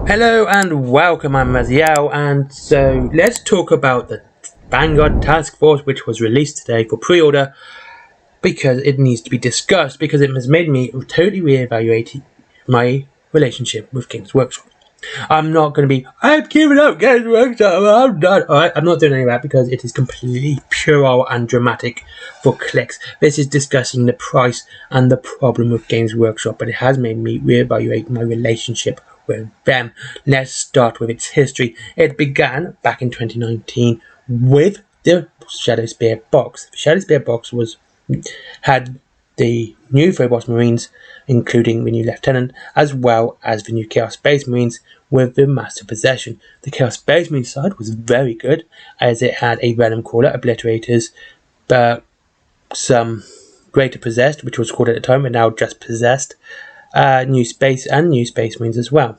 Hello and welcome, I'm Maziao, and so let's talk about the Vanguard Task Force, which was released today for pre-order, because it needs to be discussed, because it has made me totally reevaluate my relationship with Games Workshop. I'm not going to be, I've given up Games Workshop, I'm done. Alright, I'm not doing any of that because it is completely puerile and dramatic for clicks. This is discussing the price and the problem with Games Workshop, but it has made me reevaluate my relationship with them. Let's start with its history. It began back in 2019 with the Shadowspear box. The Shadowspear box had the new Phobos Marines, including the new Lieutenant, as well as the new Chaos Space Marines with the Master Possession. The Chaos Space Marine side was very good, as it had a Venom Crawler, Obliterators, some Greater Possessed, which was called at the time, but now just Possessed, new Space Marines as well.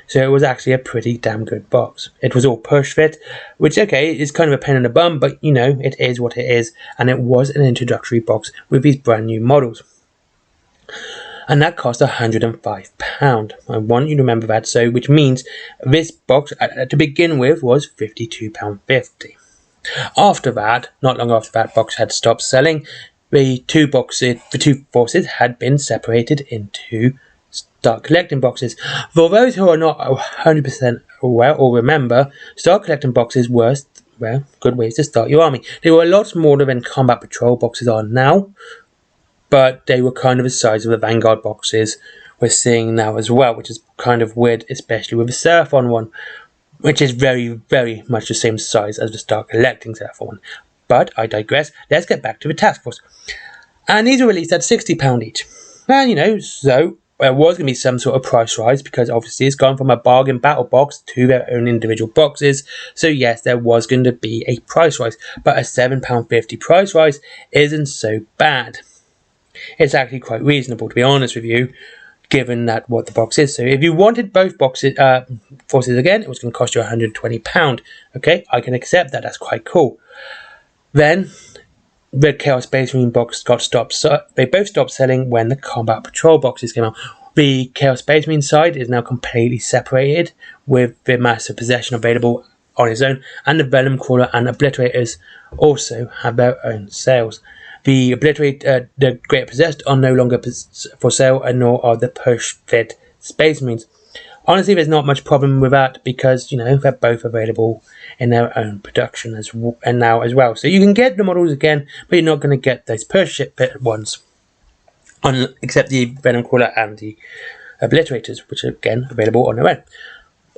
So it was actually a pretty damn good box. It was all push fit, which, okay, is kind of a pain in the bum, but you know, it is what it is, and it was an introductory box with these brand new models. And that cost £105. I want you to remember that, so which means this box to begin with was £52.50. After that, not long after that box had stopped selling, the two forces had been separated into Start Collecting boxes. For those who are not 100% aware or remember, Start Collecting boxes were, well, good ways to start your army. They were a lot smaller than Combat Patrol boxes are now, but they were kind of the size of the Vanguard boxes we're seeing now as well, which is kind of weird, especially with the Seraphon one, which is very, very much the same size as the Start Collecting Seraphon one. But I digress. Let's get back to the task force. And these were released at £60 each. And you know, so there was going to be some sort of price rise, because obviously it's gone from a bargain battle box to their own individual boxes. So yes, there was going to be a price rise, but a £7.50 price rise isn't so bad. It's actually quite reasonable, to be honest with you, given that what the box is. So if you wanted both forces again, it was going to cost you £120. Okay, I can accept that. That's quite cool. Then the Chaos Space Marine box got stopped. So they both stopped selling when the Combat Patrol boxes came out. The Chaos Space Marine side is now completely separated, with the Master Possession available on its own, and the Venom Crawler and Obliterators also have their own sales. The the Greater Possessed are no longer for sale, and nor are the push fit Space Marines. Honestly, there's not much problem with that, because you know they're both available in their own production now as well. So you can get the models again, but you're not going to get those push fit ones, except the Venom Crawler and the Obliterators, which are again available on their own.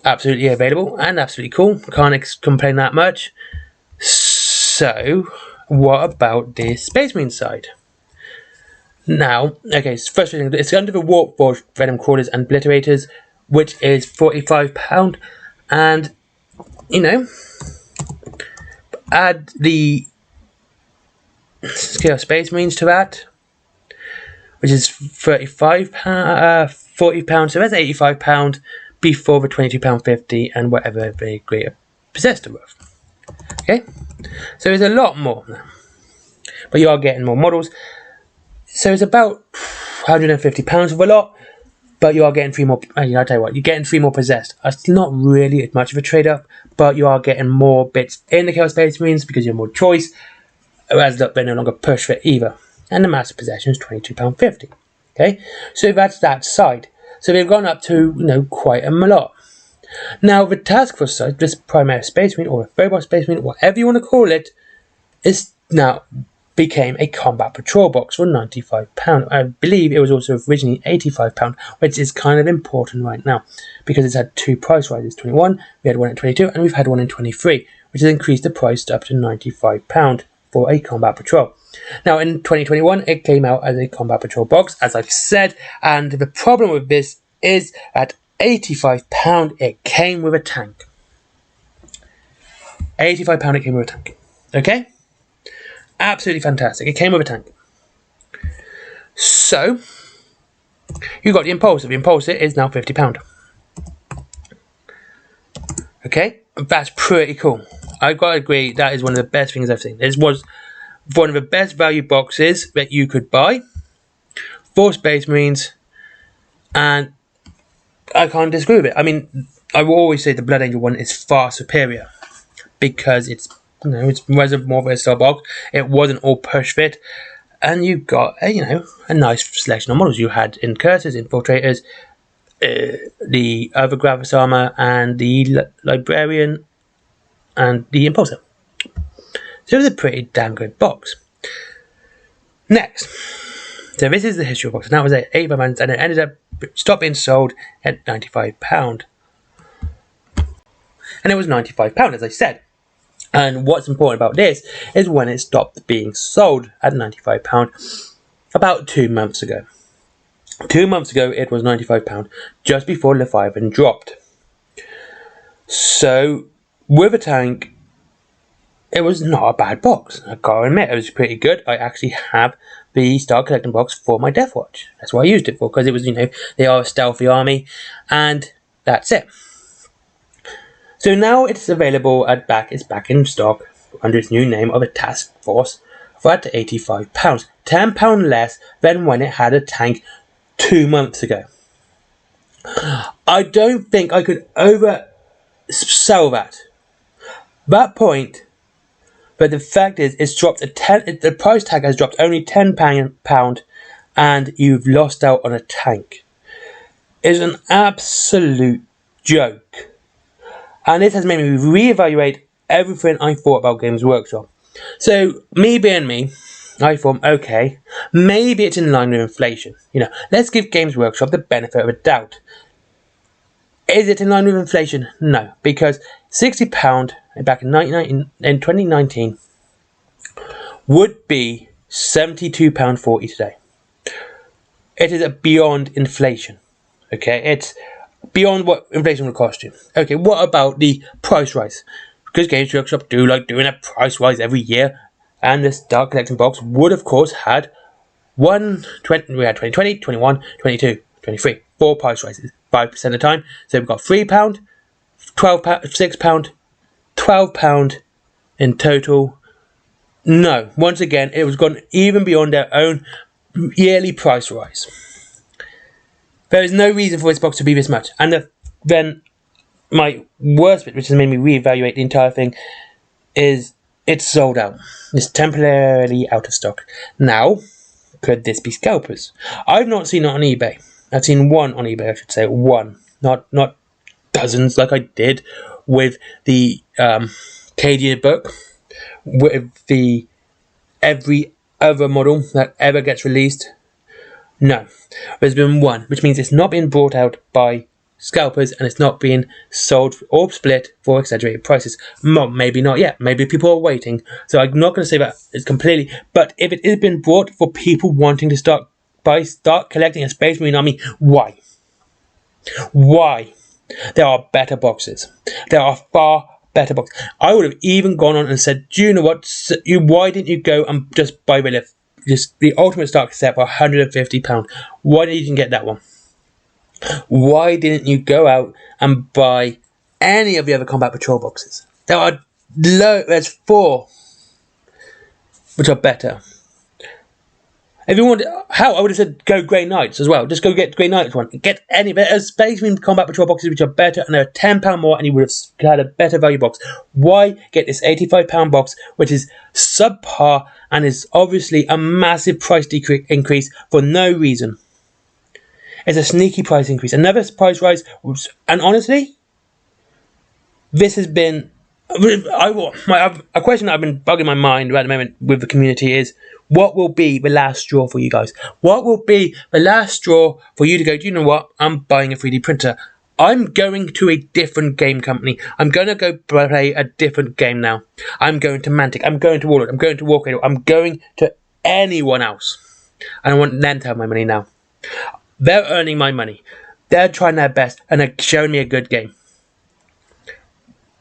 Absolutely available and absolutely cool. Can't complain that much. So what about the Space Marine side? Now, okay, so first thing, it's under the Warp Forge Venom Crawlers and Obliterators, which is £45, and you know, add the Chaos Space Marines to that, which is £40, so that's £85 before the £22.50 and whatever the Greater Possessed are worth. Okay, so it's a lot more now, but you are getting more models, so it's about £150 of a lot. But you are getting 3 more. I'll tell you what, you're getting 3 more Possessed. It's not really as much of a trade up, but you are getting more bits in the Chaos Space Marines because you have more choice, whereas they're no longer push fit either. And the Master Possession is £22.50. Okay, so that's that side. So they've gone up to, you know, quite a lot. Now the Task Force side, this Primary Space Marine or a Phobos Space Marine, whatever you want to call it, is now became a Combat Patrol box for £95. I believe it was also originally £85, which is kind of important right now, because it's had 2 price rises. 21, we had one at 22, and we've had one in 23, which has increased the price up to £95 for a Combat Patrol. Now in 2021, it came out as a Combat Patrol box, as I've said, and the problem with this is at £85, it came with a tank. £85 it came with a tank. Okay? Absolutely fantastic. It came with a tank. So, you got the Impulsor. The Impulsor is now £50. Okay? That's pretty cool. I've got to agree, that is one of the best things I've seen. This was one of the best value boxes that you could buy for Space Marines, and I can't disagree with it. I mean, I will always say the Blood Angel one is far superior because it was a more versatile box. It wasn't all push fit, and you got a nice selection of models. You had Incursors, Infiltrators, the other Gravis Armor, and the Librarian, and the Impulsor. So it was a pretty damn good box. Next, so this is the history of the box. And that was at £85, and it ended up stopped being sold at £95. And it was £95, as I said. And what's important about this is when it stopped being sold at £95 about 2 months ago. 2 months ago, it was £95, just before Leviathan dropped. So, with a tank, it was not a bad box. I gotta admit, it was pretty good. I actually have the Start Collecting box for my Death Watch. That's what I used it for, because it was, they are a stealthy army, and that's it. So now it's available it's back in stock under its new name of a Task Force for at £85. £10 less than when it had a tank 2 months ago. I don't think I could oversell that point. But the fact is, it's dropped the price tag has dropped only £10, and you've lost out on a tank. It's an absolute joke. And this has made me reevaluate everything I thought about Games Workshop. So, me being me, I thought, okay, maybe it's in line with inflation. Let's give Games Workshop the benefit of a doubt. Is it in line with inflation? No, because £60 back in 2019 would be £72.40 today. It is beyond inflation. Okay, it's beyond what inflation would cost you. Okay, what about the price rise? Because Games Workshop do like doing a price rise every year, and the Start Collecting box would of course had we had 2020, 21, 22, 23, 4 price rises, 5% of the time. So we've got £3, £12, £6, £12 in total. No, once again, it was gone even beyond their own yearly price rise. There is no reason for this box to be this much. And then my worst bit, which has made me reevaluate the entire thing, is it's sold out. It's temporarily out of stock. Now, could this be scalpers? I've not seen it on eBay. I've seen one on eBay, I should say. One. Not dozens like I did with the Cadia book, with the every other model that ever gets released. No. There's been one, which means it's not being brought out by scalpers, and it's not being sold or split for exaggerated prices. Maybe not yet. Maybe people are waiting. So I'm not going to say that it's completely. But if it is being brought for people wanting to start collecting a Space Marine army, why? Why? There are better boxes. There are far better boxes. I would have even gone on and said, do you know what? Why didn't you go and just buy the Ultimate Stark set for £150? Why didn't you get that one? Why didn't you go out and buy any of the other Combat Patrol boxes? There's 4 which are better. If you want, I would have said go Grey Knights as well. Just go get Grey Knights one. Get any better Space Marine Combat Patrol boxes which are better, and they're £10 more, and you would have had a better value box. Why get this £85 box, which is subpar and is obviously a massive price increase for no reason? It's a sneaky price increase. Another price rise, and honestly, this has been a question that I've been bugging my mind right at the moment with the community is, what will be the last straw for you guys? What will be the last straw for you to go, do you know what? I'm buying a 3D printer. I'm going to a different game company. I'm going to go play a different game now. I'm going to Mantic. I'm going to Warlord. I'm going to Warcradle. I'm going to anyone else. I don't want them to have my money now. They're earning my money. They're trying their best and they're showing me a good game.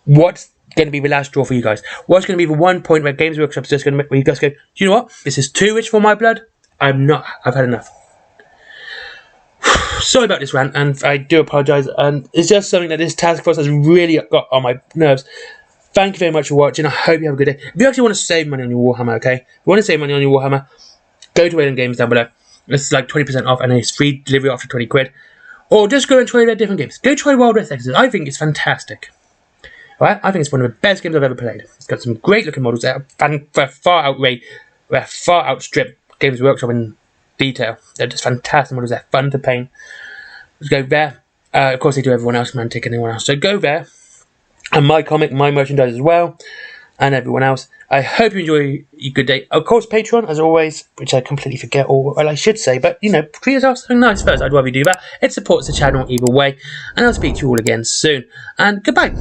What's going to be the last straw for you guys? What's going to be the one point where Games Workshop's just going to make you guys go, do you know what? This is too rich for my blood. I've had enough. Sorry about this rant, and I do apologise. And it's just something that this task force has really got on my nerves. Thank you very much for watching. I hope you have a good day. If you actually want to save money on your Warhammer, okay? If you want to save money on your Warhammer, go to Wayland Games down below. It's like 20% off, and it's free delivery after 20 quid. or just go and try their different games. Go try Wild West Exodus. I think it's fantastic. Alright, I think it's one of the best games I've ever played. It's got some great looking models that far outstrip Games Workshop in detail. They're just fantastic models. They're fun to paint. Just go there. Of course, they do everyone else, Mantic and anyone else. So go there. And my comic, my merchandise as well. And everyone else. I hope you enjoy your good day. Of course, Patreon, as always, which I completely forget, or well, I should say, but you know, treat yourself something nice first. I'd rather you do that. It supports the channel either way. And I'll speak to you all again soon. And goodbye.